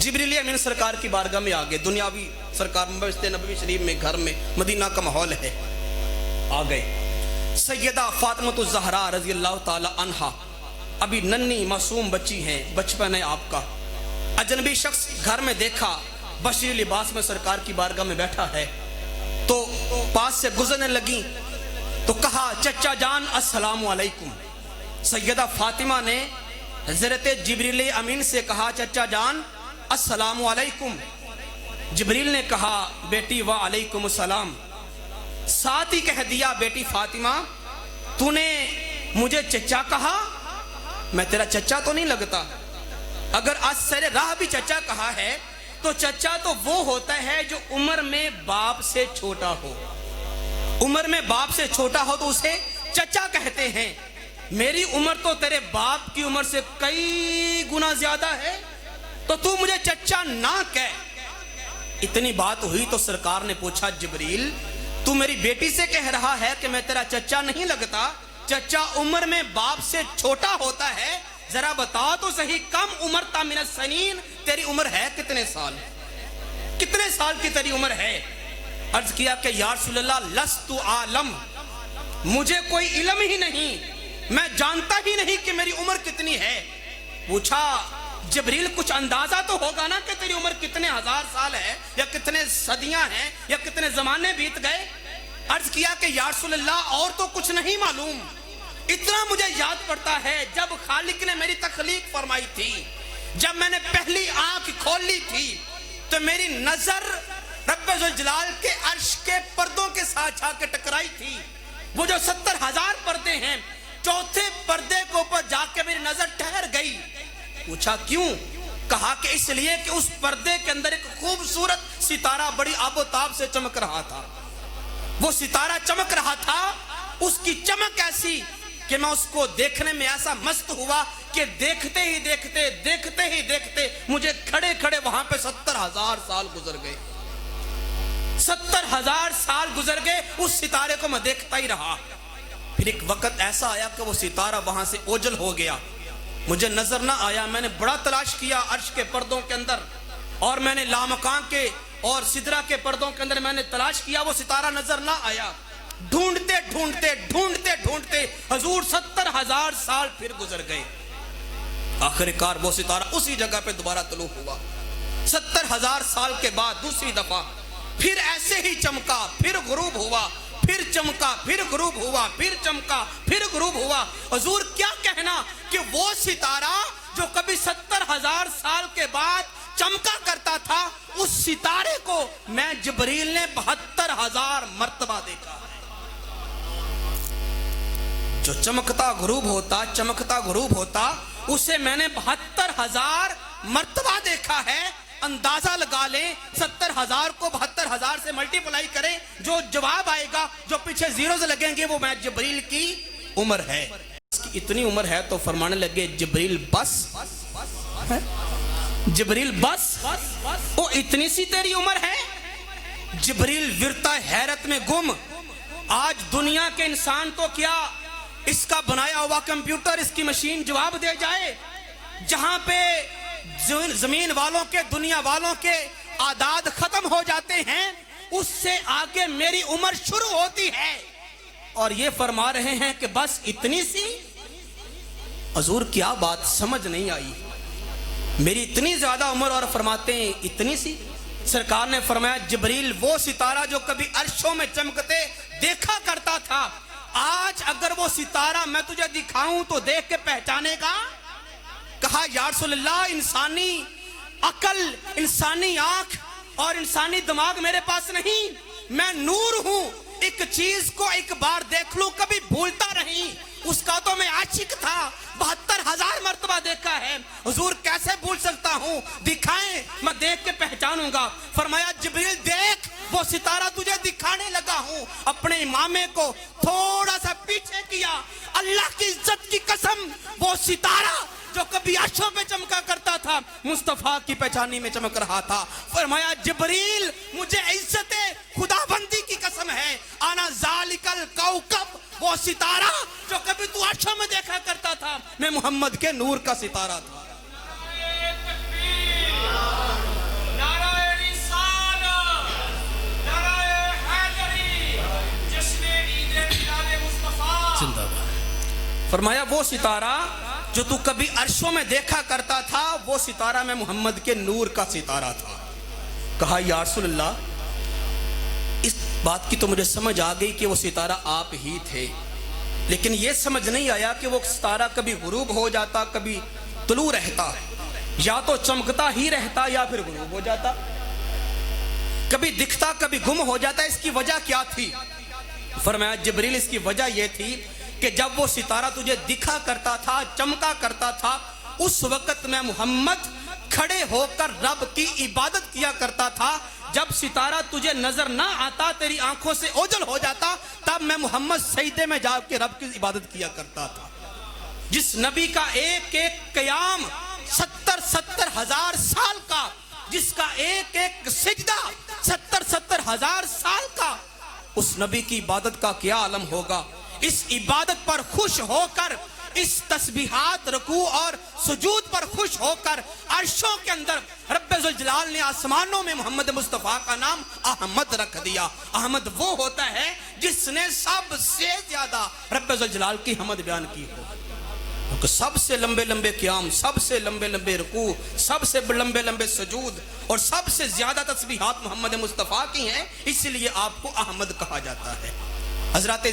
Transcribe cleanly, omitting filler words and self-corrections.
जिब्रील अमीन सरकार की बारगाह में आ गए। दुनियावी सरकार मस्जिद नबवी शरीफ में, घर में, मदीना का माहौल है, आ गए। सैयदा फातिमा ज़हरा रज़ी अल्लाह ताला अन्हा अभी नन्ही मासूम बच्ची हैं, बचपन है आपका। अजनबी शख्स घर में देखा, बशरी लिबास में सरकार की बारगाह में बैठा है, तो पास से गुजरने लगी तो कहा, चचा जान अस्सलामु अलैकुम। सैयदा फातिमा ने हज़रत जिब्रील अमीन से कहा, चचा जान अस्सलामु अलैकुम। जिब्रील ने कहा, बेटी व अलैकुम सलाम। साथ ही कह दिया, बेटी फातिमा तूने मुझे चचा कहा, मैं तेरा चचा तो नहीं लगता। अगर आज सरे राह भी चचा कहा है तो चचा तो वो होता है जो उम्र में बाप से छोटा हो। उम्र में बाप से छोटा हो तो उसे चचा कहते हैं। मेरी उम्र तो तेरे बाप की उम्र से कई गुना ज्यादा है, तो तू मुझे चचा ना कह। इतनी बात हुई तो सरकार ने पूछा, जिब्रील तू मेरी बेटी से कह रहा है कि मैं तेरा चचा नहीं लगता, चचा उम्र में बाप से छोटा होता है, जरा बता तो सही कम उम्र तामिन सनीन, तेरी उम्र है कितने साल? कितने साल की तेरी उम्र है? अर्ज किया कि या रसूलल्लाह लस्तु आलम, मुझे कोई इल्म ही नहीं, मैं जानता ही नहीं कि मेरी उम्र कितनी है। पूछा, जिब्रील कुछ अंदाजा तो होगा ना कि तेरी उम्र कितने हजार साल है, या कितने सदियां हैं, या कितने जमाने बीत गए? अर्ज किया कि या रसूलल्लाह और तो कुछ नहीं मालूम, इतना मुझे याद पड़ता है जब खालिक ने मेरी तखलीक फरमाई थी, जब मैंने पहली आंख खोली थी तो मेरी नजर रब्बे जुल जलाल के अर्श के पर्दों के साथ जाके टकराई थी। वो जो 70,000 पर्दे हैं, चौथे पर्दे के ऊपर जाके मेरी नजर ठहर गई। पूछा क्यों? कहा कि इसलिए कि उस पर्दे के अंदर एक खूबसूरत सितारा बड़ी आबोताब से चमक रहा था। वो सितारा चमक रहा था, उसकी चमक ऐसी कि मैं उसको देखने में ऐसा मस्त हुआ कि देखते ही देखते मुझे खड़े खड़े वहां पे 70,000 साल गुजर गए। 70,000 साल गुजर गए, उस सितारे को मैं देखता ही रहा। फिर एक वक्त ऐसा आया कि वो सितारा वहां से ओझल हो गया, मुझे नजर ना आया। मैंने बड़ा तलाश किया अर्श के पर्दों के अंदर, और मैंने लामकान के और सिदरा के पर्दों के अंदर मैंने तलाश किया, वो सितारा नजर ना आया। ढूंढते हजूर 70,000 साल फिर गुजर गए। आखिरकार वो सितारा उसी जगह पे दोबारा तलू हुआ। 70,000 साल के बाद दूसरी दफा फिर ऐसे ही चमका, फिर गुरूब हुआ, फिर चमका, फिर गुरूब हुआ, फिर चमका, फिर गुरूब हुआ। हजूर क्या कहना कि वो सितारा जो कभी 70,000 साल के बाद चमका करता था, उस सितारे को मैं जिब्रील ने 72,000 मर्तबा देखा। जो चमकता गुरूब होता उसे मैंने 72,000 मर्तबा देखा है। अंदाजा लगा लें, 70,000 को 72,000 से मल्टीप्लाई करें, जो जवाब आएगा, जो पीछे जीरोस लगेंगे, वो मैं जिब्रील की उम्र है। इसकी इतनी उम्र है तो फरमाने लगे, जिब्रील बस, जिब्रील बस, वो इतनी सी तेरी उम्र है? जिब्रील विरता हैरत में गुम। आज दुनिया के इंसान तो क्या, इसका बनाया हुआ कंप्यूटर, इसकी मशीन जवाब दे जाए। जहां पे जमीन वालों के, दुनिया वालों के आदाद खत्म हो जाते हैं, उससे आगे मेरी उम्र शुरू होती है, और ये फरमा रहे हैं कि बस इतनी सी। हजूर क्या बात समझ नहीं आई, मेरी इतनी ज्यादा उम्र और फरमाते हैं इतनी सी। सरकार ने फरमाया, जिब्रील वो सितारा जो कभी अर्शों में चमकते देखा करता था, आज अगर वो सितारा मैं तुझे दिखाऊं तो देख के पहचानेगा? कहा, या रसूलल्लाह इंसानी अकल, इंसानी आंख और इंसानी दिमाग मेरे पास नहीं, मैं नूर हूं। एक चीज को एक बार देख लूं कभी भूलता नहीं, उसका तो मैं आशिक था। 72,000 मर्तबा देखा है, हुजूर कैसे भूल सकता हूं? दिखाएं, मैं देख के पहचानूंगा। फरमाया, जिब्रील देख, वो सितारा तुझे दिखाने लगा हूं। अपने इमामे को थोड़ा सा पीछे किया, अल्लाह की इज्जत की कसम, वो सितारा जो कभी आंखों पे चमका करता था, मुस्तफा की पहचानी में चमक रहा था। फरमाया, जिब्रील मुझे इज्जत खुदाबंदी की कसम है, आना जालिकल कौकब, वो सितारा जो कभी तू आंखों में देखा करता था, मैं मोहम्मद के नूर का सितारा था। فرمایا وہ ستارہ جو تو کبھی عرشوں میں دیکھا کرتا تھا وہ ستارہ میں محمد کے نور کا ستارہ تھا. کہا یا رسول اللہ اس بات کی تو مجھے سمجھ آ گئی کہ وہ ستارہ آپ ہی تھے، لیکن یہ سمجھ نہیں آیا کہ وہ ستارہ کبھی غروب ہو جاتا کبھی طلوع رہتا، یا تو چمکتا ہی رہتا یا پھر غروب ہو جاتا، کبھی دکھتا کبھی گم ہو جاتا. اس کی وجہ کیا تھی؟ فرمایا جبریل اس کی وجہ یہ تھی کہ جب وہ ستارہ تجھے دکھا کرتا تھا چمکا کرتا تھا اس وقت میں محمد کھڑے ہو کر رب کی عبادت کیا کرتا تھا. جب ستارہ تجھے نظر نہ آتا تیری آنکھوں سے اوجھل ہو جاتا تب میں محمد سجدے میں جا کے رب کی عبادت کیا کرتا تھا. جس نبی کا ایک ایک قیام 70 ہزار سال کا، جس کا ایک ایک سجدہ 70 ہزار سال کا، اس نبی کی عبادت کا کیا عالم ہوگا. اس عبادت پر خوش ہو کر، اس تسبیحات رکوع اور سجود پر خوش ہو کر عرشوں کے اندر رب ذوالجلال نے آسمانوں میں محمد مصطفیٰ کا نام احمد رکھ دیا. احمد وہ ہوتا ہے جس نے سب سے زیادہ رب ذوالجلال کی حمد بیان کی ہو. سب سے لمبے لمبے قیام، سب سے لمبے لمبے رکوع، سب سے لمبے لمبے سجود اور سب سے زیادہ تسبیحات محمد مصطفیٰ کی ہیں، اس لیے آپ کو احمد کہا جاتا ہے. حضرات